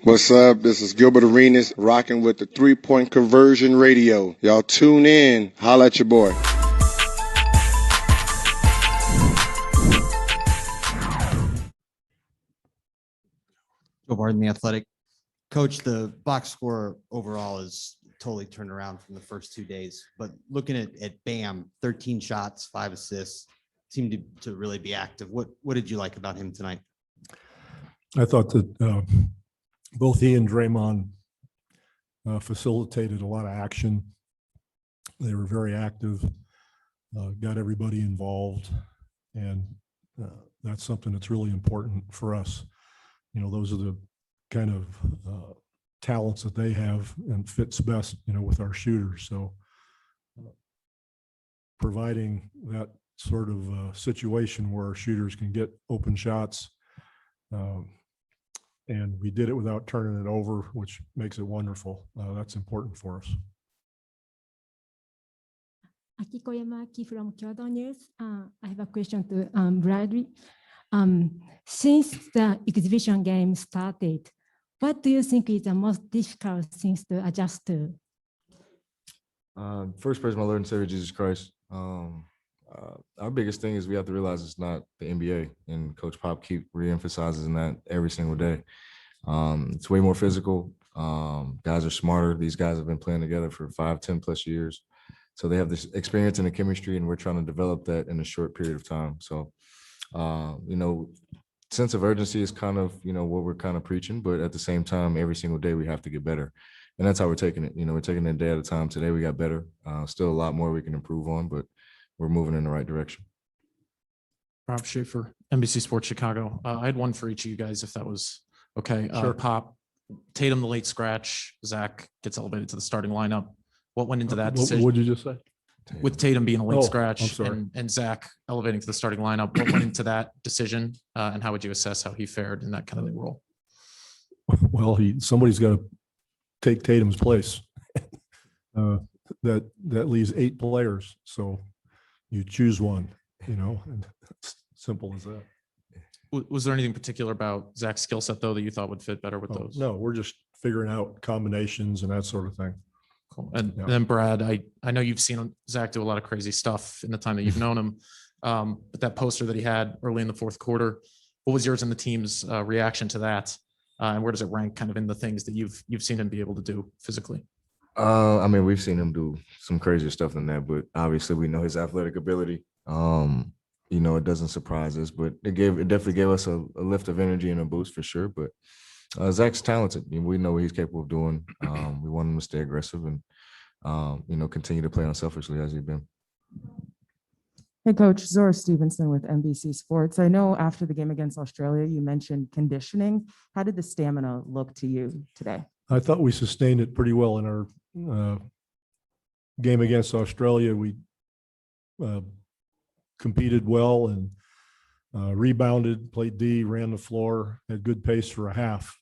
What's up? This is Gilbert Arenas rocking with the 3-Point Conversion Radio. Y'all tune in. Holla at your boy. Joe Barton, The Athletic. Coach, the box score overall is totally turned around from the first 2 days. But looking at Bam, 13 shots, 5 assists, seemed to really be active. What did you like about him tonight? I thought that both he and Draymond facilitated a lot of action. They were very active, got everybody involved, and that's something that's really important for us. You know, those are the kind of talents that they have and fits best, you know, with our shooters. So providing that sort of situation where our shooters can get open shots, and we did it without turning it over, which makes it wonderful. That's important for us. Akikoyama from Kyoto News. I have a question to Bradley. Since the exhibition game started, what do you think is the most difficult things to adjust to? First praise my Lord and Savior Jesus Christ. Our biggest thing is we have to realize it's not the NBA, and Coach Pop keep re-emphasizing that every single day. It's way more physical. Guys are smarter. These guys have been playing together for 5-10 plus years. So they have this experience and the chemistry, and we're trying to develop that in a short period of time. So, you know, sense of urgency is kind of, you know, what we're kind of preaching, but at the same time, every single day we have to get better. And that's how we're taking it. You know, we're taking it a day at a time. Today we got better. Still a lot more we can improve on, but we're moving in the right direction. Rob Schaefer, NBC Sports Chicago. I had one for each of you guys, if that was okay. Sure. Pop, Tatum, the late scratch. Zach gets elevated to the starting lineup. What went into that decision? What did you just say? With Tatum being a late scratch and Zach elevating to the starting lineup, what went into that decision, and how would you assess how he fared in that kind of role? Well, somebody's got to take Tatum's place. That leaves 8 players, so you choose one. You know, and it's simple as that. Was there anything particular about Zach's skill set though that you thought would fit better with those? No, we're just figuring out combinations and that sort of thing. Cool. And then Brad, I know you've seen Zach do a lot of crazy stuff in the time that you've known him. But that poster that he had early in the fourth quarter, what was yours and the team's reaction to that? And where does it rank kind of in the things that you've seen him be able to do physically? I mean, we've seen him do some crazier stuff than that, but obviously we know his athletic ability. You know, it doesn't surprise us, but it definitely gave us a lift of energy and a boost for sure. But Zach's talented. We know what he's capable of doing. We want him to stay aggressive and, you know, continue to play unselfishly as he's been. Hey, Coach. Zora Stevenson with NBC Sports. I know after the game against Australia, you mentioned conditioning. How did the stamina look to you today? I thought we sustained it pretty well in our game against Australia. We competed well and rebounded, played D, ran the floor, had good pace for a half,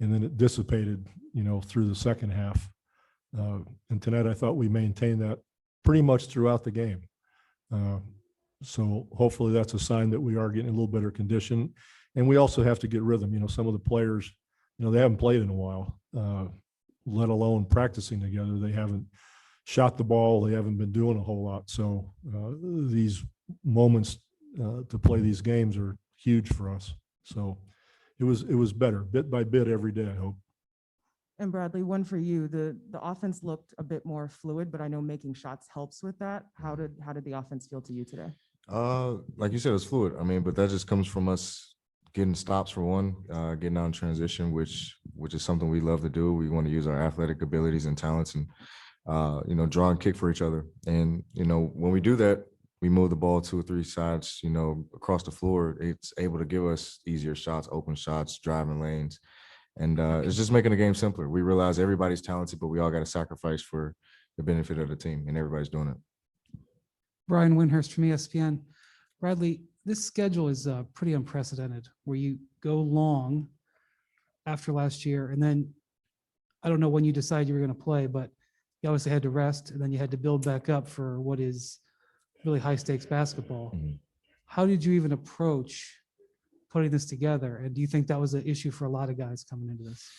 and then it dissipated, you know, through the second half. And tonight I thought we maintained that pretty much throughout the game. So hopefully that's a sign that we are getting a little better condition. And we also have to get rhythm. You know, some of the players, you know, they haven't played in a while, let alone practicing together. They haven't shot the ball. They haven't been doing a whole lot. So these moments to play these games are huge for us. So it was better bit by bit every day, I hope. And Bradley, one for you. The offense looked a bit more fluid, but I know making shots helps with that. How did the offense feel to you today? Like you said, it's fluid. I mean, but that just comes from us getting stops for one, getting out in transition, which is something we love to do. We want to use our athletic abilities and talents and, you know, draw and kick for each other. And, you know, when we do that, we move the ball 2 or 3 sides, you know, across the floor. It's able to give us easier shots, open shots, driving lanes. And it's just making the game simpler. We realize everybody's talented, but we all got to sacrifice for the benefit of the team, and everybody's doing it. Brian Windhurst from ESPN. Bradley, this schedule is pretty unprecedented, where you go long after last year, and then I don't know when you decide you were going to play, but you obviously had to rest, and then you had to build back up for what is really high stakes basketball. Mm-hmm. How did you even approach putting this together? And do you think that was an issue for a lot of guys coming into this?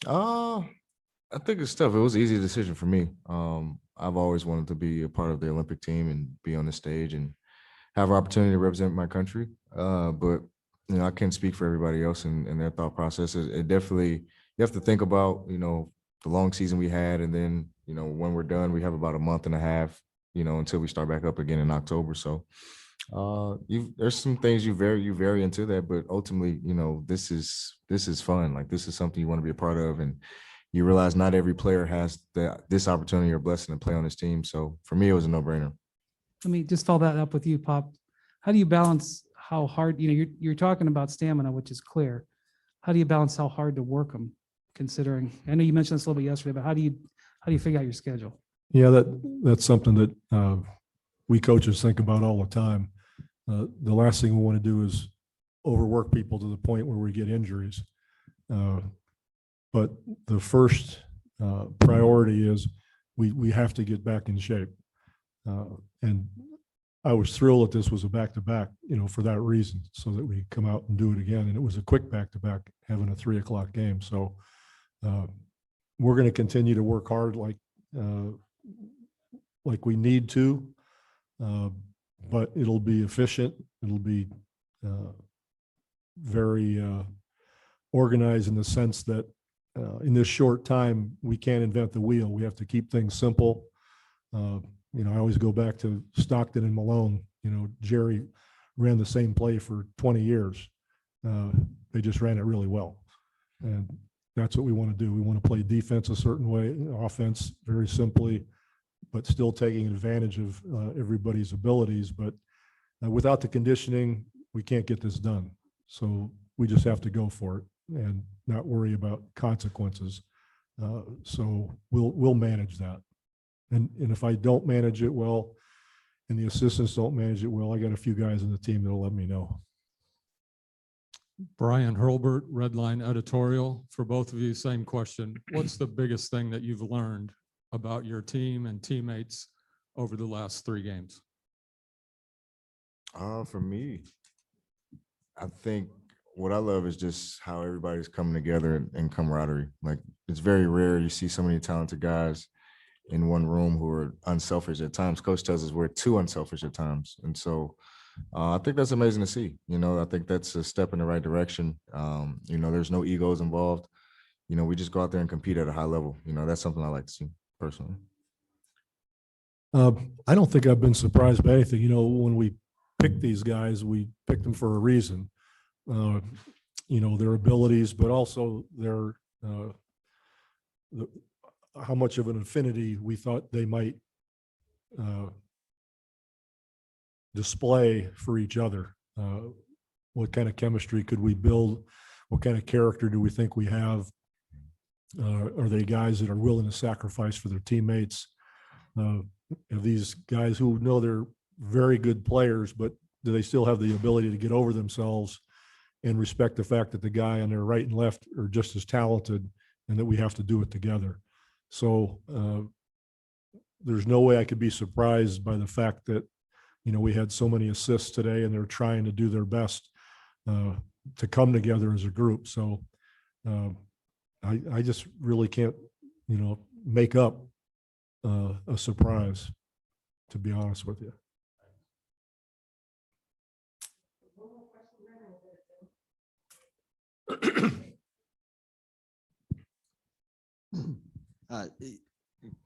I think it's tough. It was an easy decision for me. I've always wanted to be a part of the Olympic team and be on the stage and have an opportunity to represent my country. But I can't speak for everybody else and their thought process. It definitely, you have to think about, the long season we had, and then, when we're done, we have about a month and a half, until we start back up again in October. So there's some things you vary into that, but ultimately, this is fun. Like, this is something you want to be a part of, and you realize not every player has this opportunity or blessing to play on this team. So for me, it was a no-brainer. Let me just follow that up with you, Pop. How do you balance how hard, you're talking about stamina, which is clear. How do you balance how hard to work them, considering, I know you mentioned this a little bit yesterday, but how do you figure out your schedule? Yeah, that's something that we coaches think about all the time. The last thing we want to do is overwork people to the point where we get injuries. But the first priority is we have to get back in shape. And I was thrilled that this was a back-to-back, for that reason, so that we come out and do it again. And it was a quick back-to-back, having a 3:00 game. So we're going to continue to work hard like we need to, but it'll be efficient. It'll be very organized in the sense that in this short time, we can't invent the wheel. We have to keep things simple. I always go back to Stockton and Malone. Jerry ran the same play for 20 years. They just ran it really well. And that's what we want to do. We want to play defense a certain way, offense very simply, but still taking advantage of everybody's abilities. But without the conditioning, we can't get this done. So we just have to go for it and not worry about consequences. So we'll manage that. And if I don't manage it well, and the assistants don't manage it well, I got a few guys on the team that'll let me know. Brian Hurlbert, Redline Editorial. For both of you, same question. What's the biggest thing that you've learned about your team and teammates over the last 3 games? For me, I think what I love is just how everybody's coming together and camaraderie. Like, it's very rare you see so many talented guys in one room who are unselfish at times. Coach tells us we're too unselfish at times. And so I think that's amazing to see. I think that's a step in the right direction. There's no egos involved. We just go out there and compete at a high level. That's something I like to see personally. I don't think I've been surprised by anything. When we pick these guys, we pick them for a reason. Their abilities, but also their how much of an affinity we thought they might display for each other. What kind of chemistry could we build? What kind of character do we think we have? Are they guys that are willing to sacrifice for their teammates? Are these guys who know they're very good players, but do they still have the ability to get over themselves and respect the fact that the guy on their right and left are just as talented, and that we have to do it together? So there's no way I could be surprised by the fact that, we had so many assists today, and they're trying to do their best to come together as a group. So I just really can't, make up a surprise, to be honest with you.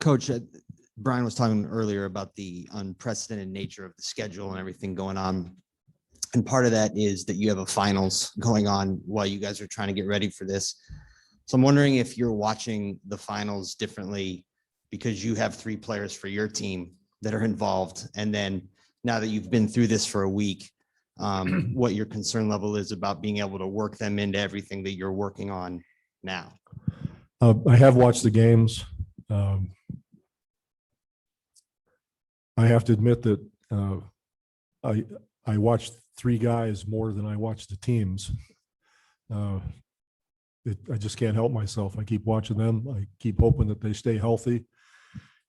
Coach, Brian was talking earlier about the unprecedented nature of the schedule and everything going on. And part of that is that you have a finals going on while you guys are trying to get ready for this. So I'm wondering if you're watching the finals differently because you have 3 players for your team that are involved. And then now that you've been through this for a week, what your concern level is about being able to work them into everything that you're working on now. I have watched the games. I have to admit that I watched 3 guys more than I watched the teams. I just can't help myself. I keep watching them. I keep hoping that they stay healthy.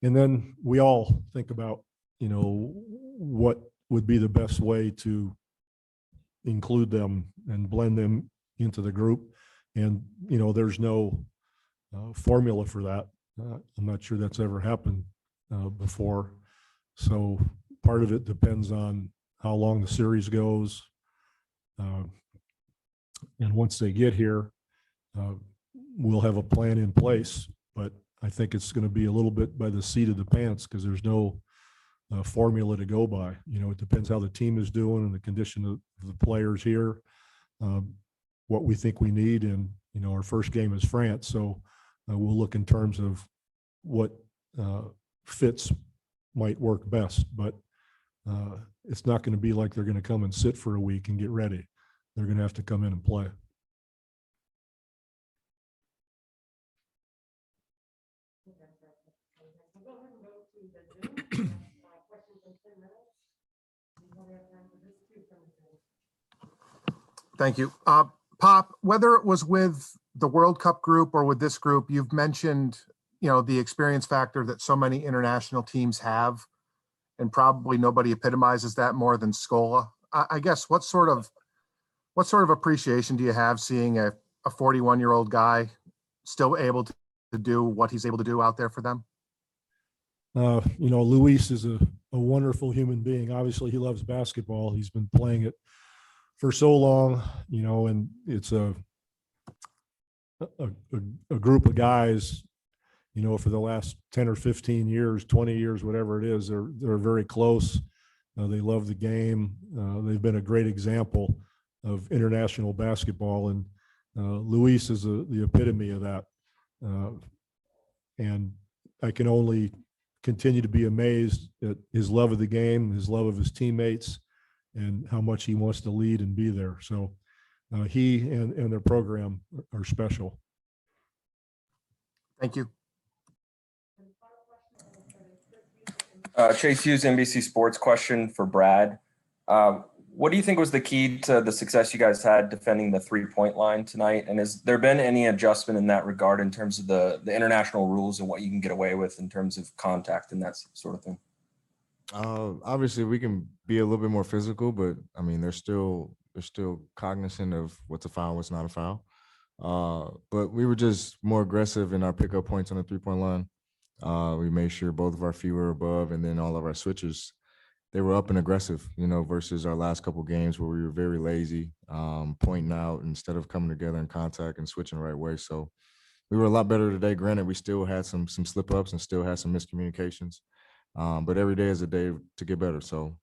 And then we all think about, what would be the best way to include them and blend them into the group. And, there's no formula for that. I'm not sure that's ever happened before. So part of it depends on how long the series goes. And once they get here, we'll have a plan in place, but I think it's going to be a little bit by the seat of the pants because there's no formula to go by. You know, it depends how the team is doing and the condition of the players here, what we think we need. And, you know, our first game is France. So we'll look in terms of what fits might work best, but it's not going to be like they're going to come and sit for a week and get ready. They're going to have to come in and play. Thank you. Pop, whether it was with the World Cup group or with this group, you've mentioned, you know, the experience factor that so many international teams have, and probably nobody epitomizes that more than Scola. I guess what sort of appreciation do you have seeing a 41-year-old guy still able to do what he's able to do out there for them? You know, Luis is a wonderful human being. Obviously, he loves basketball. He's been playing it for so long, you know, and it's a group of guys, you know, for the last 10 or 15 years, 20 years, whatever it is, they're very close. They love the game. They've been a great example of international basketball, and Luis is the epitome of that. And I can only continue to be amazed at his love of the game, his love of his teammates, and how much he wants to lead and be there. So he and their program are special. Thank you. Chase Hughes, NBC Sports. Question for Brad. What do you think was the key to the success you guys had defending the 3-point line tonight? And has there been any adjustment in that regard in terms of the international rules and what you can get away with in terms of contact and that sort of thing? Obviously, we can be a little bit more physical, but I mean, they're still cognizant of what's a foul, what's not a foul. But we were just more aggressive in our pickup points on the 3-point line. We made sure both of our feet were above, and then all of our switches, they were up and aggressive, you know, versus our last couple games where we were very lazy, pointing out instead of coming together in contact and switching the right way. So we were a lot better today. Granted, we still had some slip ups and still had some miscommunications, but every day is a day to get better. So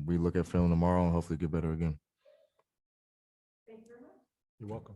we look at film tomorrow and hopefully get better again. You're welcome.